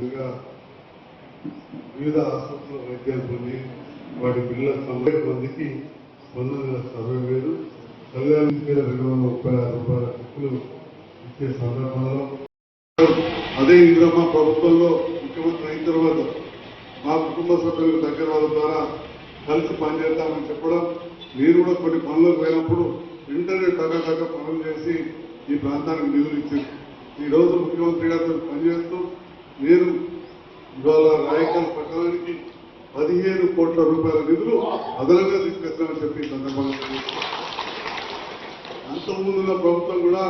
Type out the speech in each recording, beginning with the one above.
ఇంకా వివిధ ఆసుపత్రుల వైద్యాలు పొంది వాటి పిల్లల 90 మందికి 1,60,000 కళ్యాణ చెక్కులు ఇచ్చే సందర్భంలో అదే ఇంద్రమ్మ ప్రభుత్వంలో ముఖ్యమంత్రి అయిన తర్వాత మా కుటుంబ సభ్యులకు దగ్గర వాళ్ళ ద్వారా కలిసి పనిచేద్దామని చెప్పడం, మీరు కూడా కొన్ని పనులకు పోయినప్పుడు వెంటనే తగ్గ పనులు చేసి ఈ ప్రాంతానికి నిధులు ఇచ్చారు. ఈరోజు ముఖ్యమంత్రి గారితో పనిచేస్తూ నేను ఇవాళ రాయకల్ పట్టణానికి 15 కోట్ల రూపాయల నిధులు అదనంగా తీసుకొస్తామని చెప్పి సందర్భంగా అంతకుముందున్న ప్రభుత్వం కూడా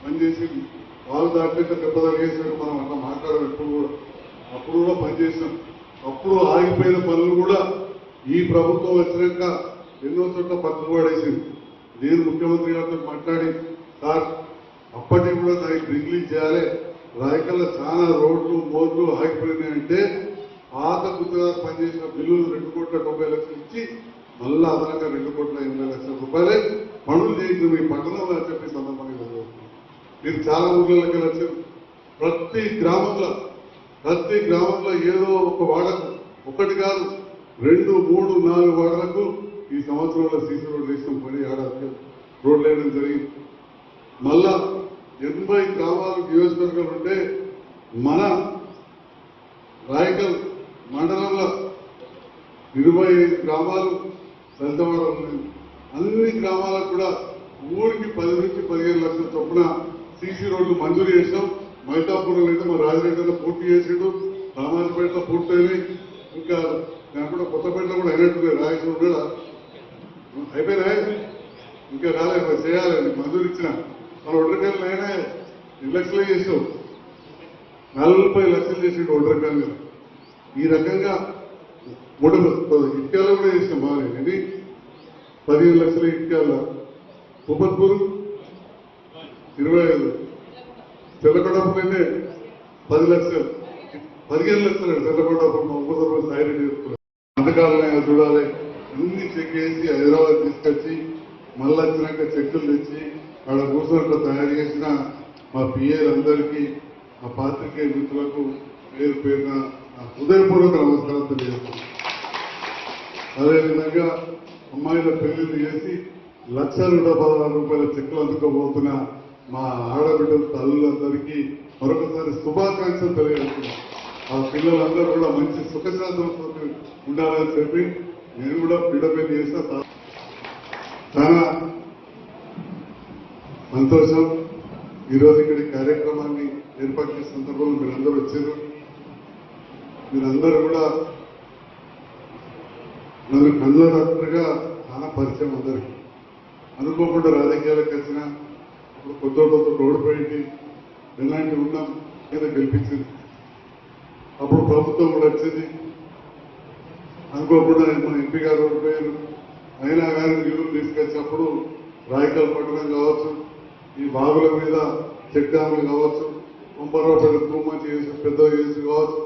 పనిచేసింది. వాళ్ళు దాంట్లో దెబ్బతగేసాడు, మనం అట్లా మాట్లాడడం అప్పుడు కూడా పనిచేసాం. అప్పుడు ఆగిపోయిన పనులు కూడా ఈ ప్రభుత్వం వచ్చినాక ఎన్నో చోట్ల పట్టుబడేసింది. నేను ముఖ్యమంత్రి గారితో మాట్లాడి, సార్ అప్పటికి కూడా దానికి రిలీజ్ చేయాలి, రాయకల్లో చాలా రోడ్లు మోర్లు ఆగిపోయినాయంటే పాత గుర్తుగా పనిచేసిన బిల్లులు 2,90,00,000 ఇచ్చి మళ్ళా అదనంగా 2,80,00,000 రూపాయలే పనులు చేయించిన మీ పట్టణంలో చెప్పి సందర్భంగా మీరు చాలా ఊళ్ళకి వచ్చారు. ప్రతి గ్రామంలో ఏదో ఒక వాడకు, ఒకటి కాదు 2, 3, 4 వాడలకు ఈ సంవత్సరంలో సీసీ రోడ్లు వేసిన పని ఏడాది రోడ్లు వేయడం జరిగింది. మళ్ళా 80 గ్రామాలు నియోజకవర్గాలు ఉంటే మన రాయకల్ మండలంలో 25 గ్రామాలు దళితవాడలు ఉన్నాయి. అన్ని గ్రామాలకు కూడా ఊరికి 10 నుంచి 15 లక్షల చొప్పున సీసీ రోడ్లు మంజూరు చేసాం. మైతాపురంలో అయితే మా రాజరెడ్డిలో పూర్తి చేసాడు, రామాజపేటలో పూర్తయినాయి, ఇంకా నేను కూడా కొత్తపేటలో కూడా అయినట్టు రాయకూడ కూడా అయిపోయినాయి, ఇంకా రాలేదు చేయాలి. మంజూరు ఇచ్చిన మన ఒడ్రకాయలు అయినా 2 లక్షలే చేసాం, 40 లక్షలు చేసిండు ఒడ్రకాయల మీద. ఈ రకంగా ఇటుకాయలు కూడా చేసాం బాగా, కానీ 15 లక్షల ఇటుకాయల ఉపత్పూరు 25, తెల్లకొండపల్లి 10 లక్షలు, 15 లక్షలు తెల్లకొండపల్లి ఉపద్రవ స్థాయి పథకాలను చూడాలి. అన్ని చెక్ చేసి హైదరాబాద్ తీసుకొచ్చి మళ్ళీ వచ్చినాక చెక్కులు తెచ్చి అక్కడ కూర్చున్నట్టు తయారు చేసిన మా పిఏలందరికీ, మా పాత్రికేయ మిత్రులకు పేరు పేరున హృదయపూర్వక నమస్కారం తెలియజేస్తున్నాను. అదేవిధంగా అమ్మాయిల పెళ్లిళ్ళు చేసి 1,16,000 రూపాయల చెక్కులు అందుకోబోతున్న మా ఆడబిడ్డల తల్లులందరికీ మరొకసారి శుభాకాంక్షలు తెలియజేస్తున్నాను. ఆ పిల్లలందరూ కూడా మంచి సుఖశాంతులతో ఉండాలని చెప్పి నేను కూడా బిడ్డ పెళ్లి చేసిన చాలా సంతోషం. ఈరోజు ఇక్కడి కార్యక్రమాన్ని ఏర్పాటు చేసిన సందర్భంలో మీరందరూ వచ్చారు. మీరందరూ కూడా నన్ను కళ్ళరత్నగా చాలా పరిచయం అందరికీ. అనుకోకుండా రాజకీయాలకు వచ్చిన ఇప్పుడు కొత్త ఓడిపోయింది, ఎలాంటి ఉన్నాం మీద గెలిపించింది. అప్పుడు ప్రభుత్వం కూడా వచ్చింది, అనుకోకుండా మన ఎంపీ గారు ఓడిపోయారు. అయినా కానీ నిధులు తీసుకొచ్చినప్పుడు రాయకల్ పట్టణం కావచ్చు, ఈ బాగుల మీద చెక్ డ్యాములు కావచ్చు, కొంపరావుపేట తూమంచి చేసి పెద్ద చేసి కావచ్చు,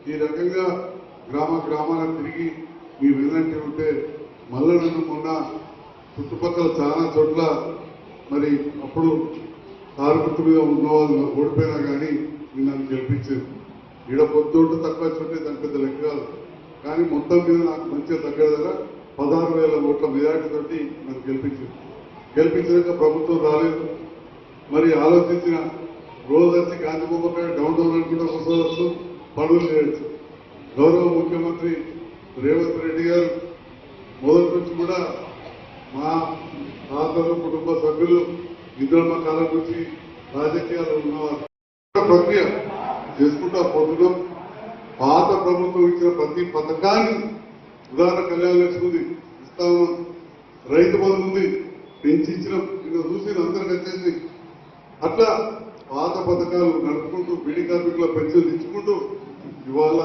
ఈ రకంగా గ్రామాలకు తిరిగి మీ వినంటి ఉంటే మళ్ళీ నన్ను మొన్న చుట్టుపక్కల చాలా చోట్ల మరి అప్పుడు కారు మీద ఉన్నవాళ్ళు ఓడిపోయినా కానీ మీరు నన్ను గెలిపించారు. ఈడ పొద్దుంటే తక్కువ చోటే దాని పెద్ద లెక్క కాదు, కానీ మొత్తం మీద నాకు మంచిగా దగ్గర దగ్గర 16,000 ఓట్ల మెజార్టీ తోటి నన్ను గెలిపించాక ప్రభుత్వం రాలేదు. మరి ఆలోచించిన రోజు వచ్చి గాంధీబొమ్మపై డౌన్ అనుకుంటే కూర్చోవచ్చు, పనులు చేయొచ్చు. గౌరవ ముఖ్యమంత్రి రేవంత్ రెడ్డి గారు మొదటి నుంచి కూడా మా తాతలు కుటుంబ సభ్యులు ఇంద్రమ్మ కాలం నుంచి రాజకీయాలు ఉన్నవారు ప్రక్రియ చేసుకుంటా పోతున్నాం. పాత ప్రభుత్వం ఇచ్చిన ప్రతి పథకాన్ని, ఉదాహరణ కళ్యాణ లక్ష్మి ఇస్తా ఉన్నాం, రైతు బంధు ఉంది, పెంచి ఇచ్చినాం, ఇంకా చూసి అందరికి వచ్చేసి అట్లా పాత పథకాలు నడుపుకుంటూ బిడి కార్మికుల పెన్షన్ ఇచ్చుకుంటూ ఇవాళ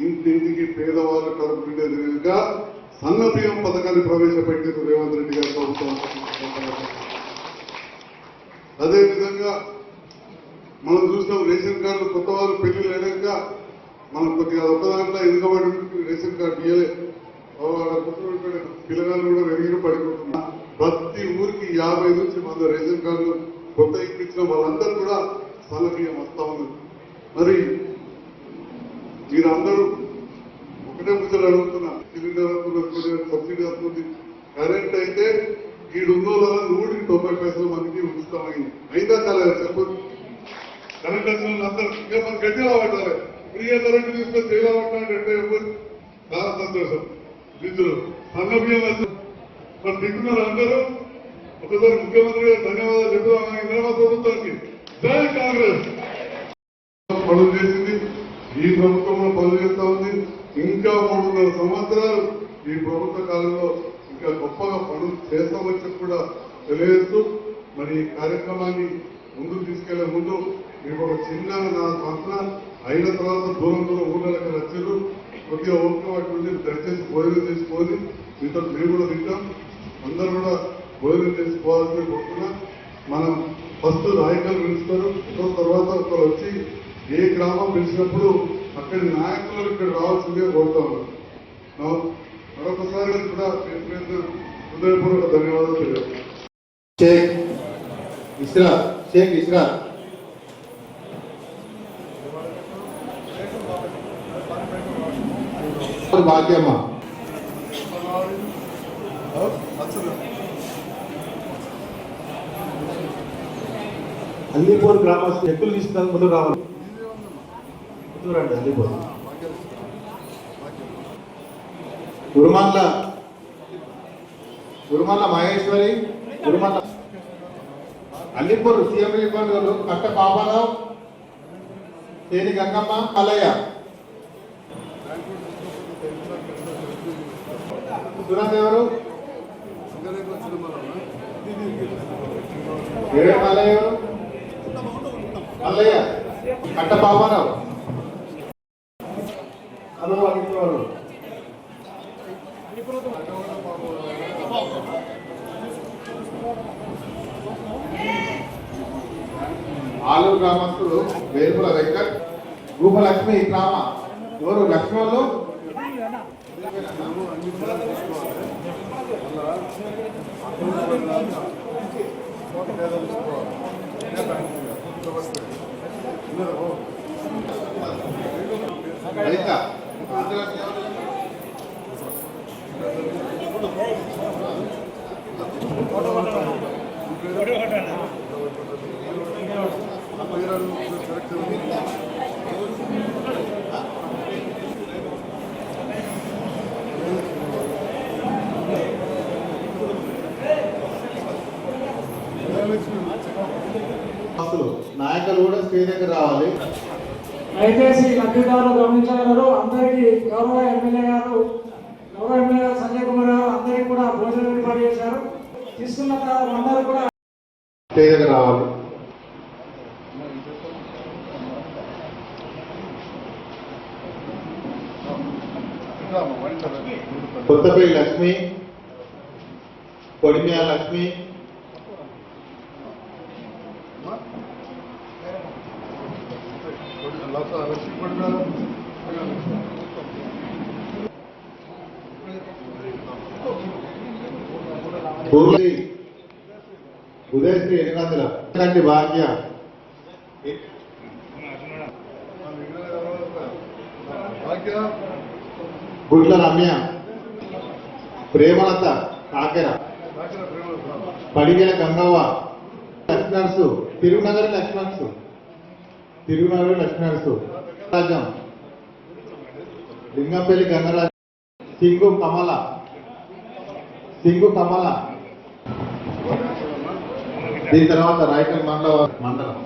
ఇంటింటికి పేదవాళ్ళ కడుపు నిండేదిగా సన్న బియ్యం పథకాన్ని ప్రవేశపెట్టారు రేవంత్ రెడ్డి గారి ప్రభుత్వం. అదేవిధంగా మనం చూసినాం రేషన్ కార్డులు కొత్త వాళ్ళు పెళ్లిళ్ళు అయినాక మనం కొద్దిగా ఒక దాంట్లో ఎదుగుబడి రేషన్ కార్డు ఇయ్యలే, పిల్లగాళ్ళు కూడా వెరిగిన పడిపోతున్నా. ప్రతి ఊరికి 50 నుంచి 100 రేషన్ కార్డులు కొత్త ఇప్పించిన వాళ్ళందరూ కూడా సన్న బియ్యం వస్తా ఉన్నారు. మరి మీరందరూ ఒకటే ముచ్చట అడుగుతున్నా, సిలిండర్ వస్తుంది, సబ్సిడీ వస్తుంది. కరెంట్ అయితే ఈడున్నోళ్ళ 190 పైసలు మందికి ఉచితమైంది. అయిందా కాలేదు చెప్పండి. కరెంట్ వచ్చిన అందరూ ఇంకా మనం గట్టిగా పట్టాలి. ఫ్రీగా కరెంట్ తీసుకొని చేయలా పట్టాలంటే ఎవరు చాలా సంతోషం. నిధులు సన్న బియ్యం మరి తింటున్నారు అందరూ. ఒకసారి ముఖ్యమంత్రి గారు ధన్యవాదాలు చెప్తాం హైదరాబాద్ ప్రభుత్వానికి. జై కాంగ్రెస్. పనులు చేసింది ఈ ప్రభుత్వంలో పనులు చేస్తా ఉంది. ఇంకా 3.5 సంవత్సరాలు ఈ ప్రభుత్వ కాలంలో ఇంకా గొప్పగా పనులు చేస్తామని చెప్పి కూడా తెలియజేస్తూ మరి ఈ కార్యక్రమాన్ని ముందుకు తీసుకెళ్లే ముందు మీకు ఒక చిన్న నా సంస్థ అయిన తర్వాత దూరం ఊళ్ళకి వచ్చారు. కొద్దిగా ఓపిక వాటి నుండి దయచేసి భోజనం చేసుకోవాలి. మీతో మేము కూడా తింటాం. అందరూ కూడా భోజనం చేసుకోవాల్సింది కోరుతున్నా. మనం ఫస్ట్ నాయకులు పిలుస్తారు. తర్వాత ఒకరు వచ్చి ఏ గ్రామం పిలిచినప్పుడు అక్కడి నాయకులు ఇక్కడ రావాల్సిందే కోరుతా ఉన్నాం. మరొకసారి కూడా హృదయపూర్వక ధన్యవాదాలు తెలియజేస్తాం. షేక్ ఇస్రా భాగ్యమ్మ అల్లీపూర్ గ్రామస్తులు ఎక్కులు తీసుకుని ముందు రావాలి. రండి అల్లీపూర్ ఉరుమల్ల మహేశ్వరి ఉరుమల్ల అల్లీపూర్ సీఎం ఇబ్బందులు కట్ట పాపారావు తేని గంగమ్మ మల్లయ్య సురేంద్ర ఎవరు మల్లయ్య ఎవరు మల్లయ్య కట్ట పాపారావు అనుభవించేవారు ఆలూరు గ్రామస్తులు వేరుపుల వెంకట్ భూపలక్ష్మి గ్రామ ఎవరు లక్ష్మణులు నాయకులు కూడా స్టేజ్ దగ్గర రావాలి. దయచేసి లబ్ధిదారులు గమనించగలరు. అందరికీ గౌరవ ఎమ్మెల్యే గారు సంజయ్ కుమార్ గారు అందరికీ కూడా భోజనం ఏర్పాటు చేశారు. తీసుకున్న తర్వాత అందరూ కూడా స్టేజ్ దగ్గర రావాలి. కొత్తపల్లి లక్ష్మి కొడిమియా లక్ష్మి ఉదయశ్రీ 800 భాగ్య గుడ్ల రమ్య ప్రేమలత కాకెర పడిగెల గంగవ్వ లక్ష్మణర్సు తిరునగరి లక్ష్మణర్సు రాజం లింగంపల్లి గంగరాజు సింగు కమల దీని తర్వాత రాయకల్ మండలం